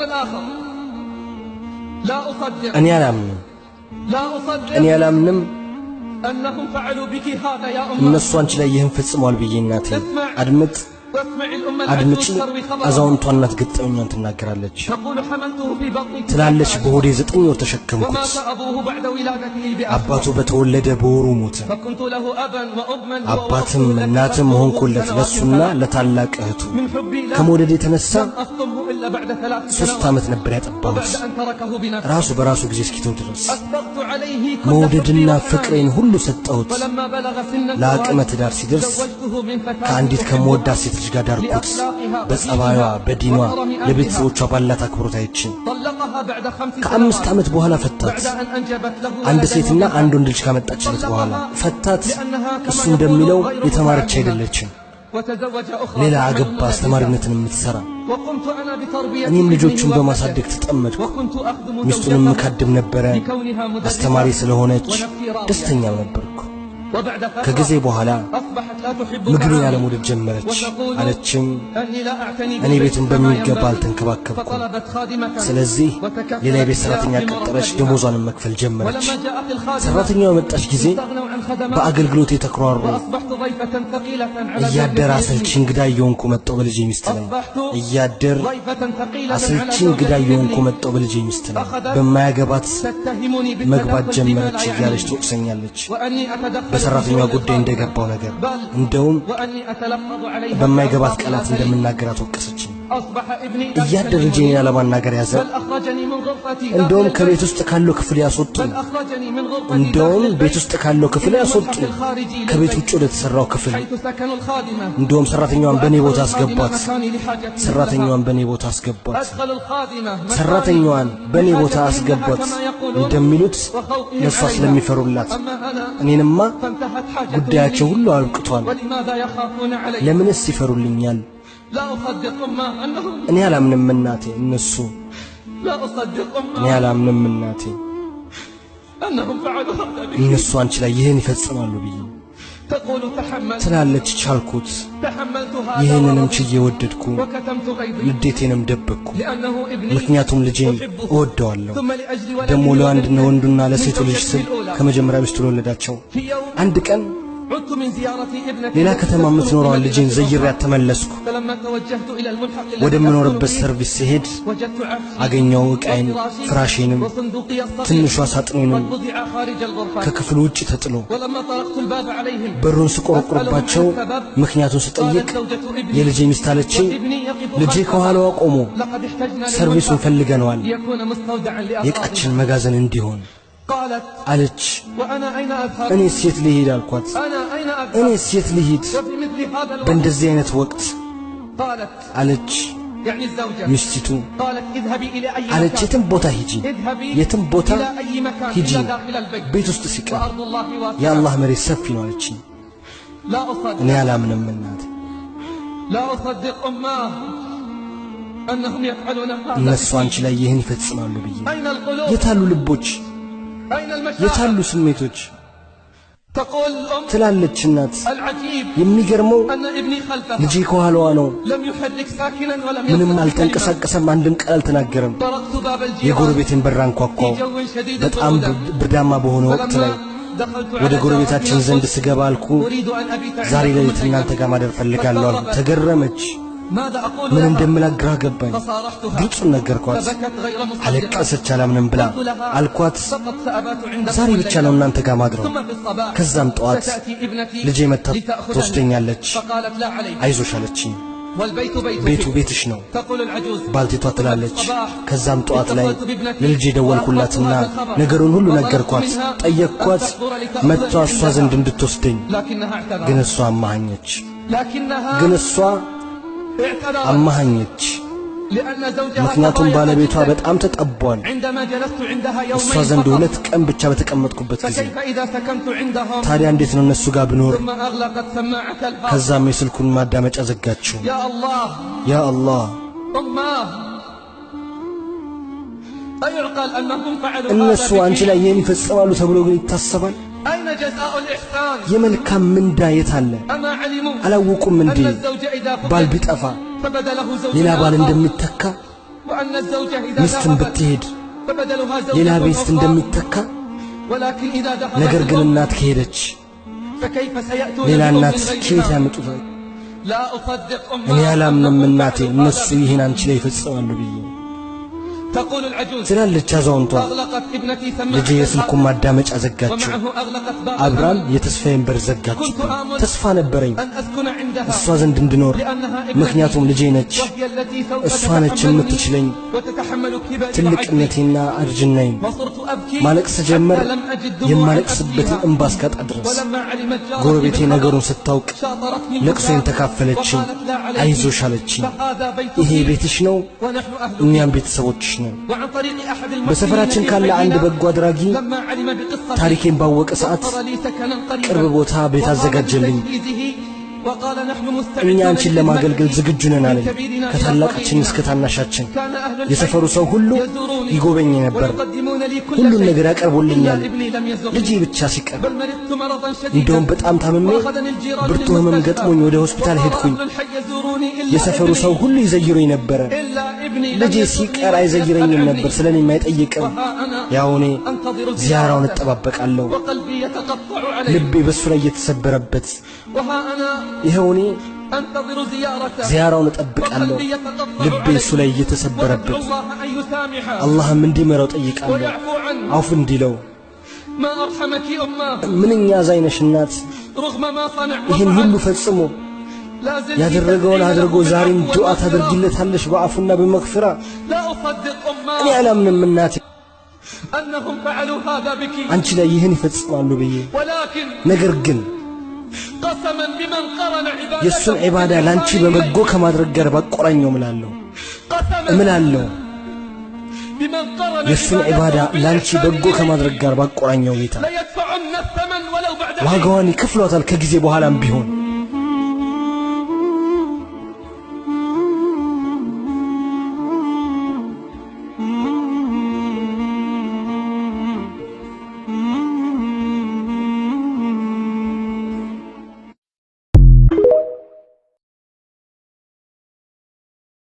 الآخر لا أصدق أني ألامنم أنهم فعلوا بك هذا يا أمه الناس وانش لا يهم فتصموا بيجي ناتي أدمت أزاونتو أنات قطعوني أنت ناقرالج تلالش بهودي زتني وتشكمكت أباتو بتولد بورو موت أباتم ناتم هون كلت لسنا لتعلق أهتو كمولدي تنسى سوستامت نبريت أبامس راسو براسو جزيس كتو درس مولدنا فكرين هلو ستأوت لاكمت دارسي درس كانديت كمود دارسي تجقى داركوت بس أبايا بدينوا لبيتسوتش بالله تكبرت هيتشين كأمست عمت بوهلا فتات عند سيتنا عندون دلش كامت أجلت بوهلا فتات السون دميلو يتمارك شيء دلتشين ليلة عقب استمرنت المتسرة أني من جوتشم بما صدق تتأمدكو مستون مكدم نبران استماري سلهونج دستنيا نبركو كجزي بوهلا مقرين على مود الجمرج على الشم أني بيتم بمي قبال تنكبكبكو سلزي ليلة بسراتنيا كترش دموزان مكفل جمرج سراتنيا ومتأش جزي بأقل قلوتي تكرار يادر عسل چنگدا يونكو متقبل جي مستلين يادر عسل چنگدا يونكو متقبل جي مستلين بما يقبات مقبات جمرج يالش توقسن يالش بسراتنيا قدين دقباو نقر اندوم بما يقبات كالات اندمن ناقرات وقسچين يادر الجيني على من ناقر يازل اندوم كبيت استقالو كفل ياسوطن اندوم بيت استقالو كفل ياسوطن كبيت وچو لتسراو كفل اندوم سراتنيوان بني بوتا اسقبات سراتنيوان بني بوتا اسقبات سراتنيوان بني بوتا اسقبات እንደሚሉት ለሷስ ለሚፈሩላት እኔንማ ጉዳያቸው ሁሉ አልቅቷል ለምንስ ይፈሩልኛል እኔ አላምንም እናቴ እነሱ እኔ አላምንም እናቴ እነሱ አንቺ ላይ ይሄን ይፈጽማሉ ብዬ ትላለች ቻልኩት ይሄንንም ችዬ ወደድኩ ንዴቴንም ደበቅኩ ምክንያቱም ልጄን እወደዋለሁ ደሞ ለወንድና ወንዱና ለሴቱ ልጅ ስል ከመጀመሪያ ሚስቱ ለወለዳቸው አንድ ቀን ሌላ ከተማ የምትኖረው ልጄን ዘይሬያት ተመለስኩ ወደ ምኖርበት ሰርቪስ ሲሄድ አገኘው ዕቃዬን ፍራሼንም ትንሿ ሳጥኔንም ከክፍሉ ውጭ ተጥሎ በሩን ስቆረቆርባቸው ምክንያቱን ስጠይቅ የልጄ ሚስት አለችኝ ልጄ ከኋላው ቆሞ ሰርቪሱን ፈልገነዋል የዕቃችን መጋዘን እንዲሆን አለች እኔ ሴት ልሂድ አልኳት እኔ ሴት ልሂድ በእንደዚህ አይነት ወቅት አለች ሚስቲቱ አለች የትም ቦታ ሂጂ ቤት ውስጥ ሲቀር የአላህ መሬት ሰፊ ነው አለች እኔ አላምንም እናቴ እነሱ አንቺ ላይ ይህን ይፈጽማሉ ብዬ የታሉ ልቦች የታሉ ስሜቶች ትላለች እናት የሚገርመው ልጄ ከኋላዋ ነው ምንም አልተንቀሳቀሰም አንድም ቃል አልተናገረም የጎረቤቴን በር አንኳኳው በጣም ብርዳማ በሆነ ወቅት ላይ ወደ ጎረቤታችን ዘንድ ስገባ አልኩ ዛሬ ሌሊት እናንተ ጋር ማደር ፈልጋለሁ አልኩ ተገረመች ምን እንደምላት ግራ ገባኝ ግልጹን ነገርኳት አለቀሰች አላምንም ብላ አልኳት ዛሬ ብቻ ነው እናንተ ጋር ማድረው ከዛም ጠዋት ልጄ መጣ ትወስደኛለች አይዞሽ አለችኝ ቤቱ ቤትሽ ነው ባልቴቷ ትላለች ከዛም ጠዋት ላይ ለልጄ ደወልኩላትና ነገሩን ሁሉ ነገርኳት ጠየቅኳት መጥቷ እሷ ዘንድ እንድትወስደኝ ግን እሷ አማሃኘች ምክንያቱም ባለቤቷ በጣም ተጠቧል እሷ ዘንድ 2 ቀን ብቻ በተቀመጥኩበት ጊዜ ታዲያ እንዴት ነው እነሱ ጋር ብኖር ከዛም የስልኩን ማዳመጫ ዘጋችው ያ አላህ እነሱ አንቺ ላይ ይሄን ይፈጽማሉ ተብሎ ግን ይታሰባል أين جزاء الإحسان يملكم من دايتال أما علموا على وكم من دي أن الزوج إذا بال بيتأفا فبدله زوج للا بال اندم التكا وأن الزوجة إذا مستن بتهد فبدلها زوجة ሌላ ቤት እንደሚተካ ولكن إذا دخل ነገር ግን እናት ከሄደች فكيف سيأتون ሌላ بأم እናት غير ከየት إمام؟ ያመጡታል? لا أصدق እኔ አላምንም أنهم እናቴ فعلوا እነሱ هذا. ይህን አንቺ ላይ ይፈጽማሉ ብዬ تقول العجوز ትላለች አዛውንቷ። أغلقت ابنتي ልጄ የስልኩን ማዳመጫ ዘጋችው። ومعه أغلقت باب አብራም الأمل. የተስፋዬን በር ዘጋችው። ተስፋ ነበረኝ أن أسكن عندها እሷ ዘንድ እንድኖር፣ لأنها ምክንያቱም ልጄ ነች። وهي التي سوف እሷ ነች تتحملني የምትችለኝ وتتحمل كبري وعجزي. ትልቅነቴና እርጅናዬን። وصرت أبكي ማለቅስ ጀመር حتى لم أجد دموعا የማለቅስበትን أبكيها. እንባ እስካጣ ድረስ። ولما علمت جارتي ጎረቤቴ بالخبر ነገሩን ስታውቅ شاطرتني ለቅሶዬን البكاء ተካፈለችኝ። وقالت لا عليك አይዞሽ አለችኝ። فهذا بيتك ይሄ ቤትሽ ነው፣ ونحن أهلك. እኛም ቤተሰቦችሽ ነን። وعن طريق أحد በሰፈራችን المسلمين ካለ አንድ في በጎ አድራጊ لما علم بقصتي ታሪኬን ባወቀ ሰዓት وفر لي سكنا قريبا ቅርብ ቦታ ቤት አዘጋጀልኝ። وقال نحن እኛ مستعدون አንቺን ለማገልገል ዝግጁ ነን አለኝ። كبيرنا إلى ከታላቃችን እስከ صغيرنا. ታናሻችን كان أهل الحي የሰፈሩ ሰው ሁሉ يزوروني ይጎበኝ ነበር። ويقدمون لي كل ሁሉን شيء ነገር ያቀርቡልኛል። إلا ابني لم يزورني ልጄ ብቻ ሲቀር بل مرضت مرضا እንደውም شديدا በጣም ታምሜ وأخذني الجيران ብርቱ ህመም للمستشفى. ገጥሞኝ ወደ ሆስፒታል وصار ሄድኩኝ። أهل الحي يزوروني إلا የሰፈሩ ሰው ابني ሁሉ ይዘይሩኝ ነበረ። إلا ابني لم ልጄ يزورني ሲቀር ولم አይዘይረኝም يسأل ነበር፣ عني. ስለኔ አይጠይቅም። وها أنا ያው እኔ أنتظر ዚያራውን زيارته እጠባበቃለሁ። وقلبي يتقطع عليه ልቤ በሱ ላይ እየተሰበረበት وها أنا ይኸው እኔ أنتظر زيارته ዚያራውን እጠብቃለሁ። وقلبي يتقطع ልቤ እሱ ላይ عليه እየተሰበረበት وأدعو الله أن يسامحه አላህም እንዲምረው ጠይቃለሁ፣ ويعفو عنه አውፍ እንዲለው። ما أرحمك أماه ምንኛ አዛኝነሽ እናት! رغم ما صنع ይህን وفعل ሁሉ ፈጽሞ لا زلت ያደረገውን تدعي له አድርጎ ዛሬም بالعفو ዱዓ والمغفرة. ታደርጊለታለሽ በአፉና በመግፊራ። لا أصدق እኔ أماه አላምንም እናቴ أنهم فعلوا هذا بك አንቺ ላይ ይህን ይፈጽማሉ ብዬ። ولكن ነገር ግን قسما بمن قرن عبادته የእሱን ዒባዳ ላንቺ በመጎ ከማድረግ ጋር ባቆራኘው እምላለሁ قسما እምላለሁ። بمن قرن የእሱን ዒባዳ ላንቺ በጎ ከማድረግ ጋር ባቆራኘው ጌታ ليدفعن الثمن ولو بعد حين ዋጋዋን ይከፍሏታል ከጊዜ በኋላም ቢሆን።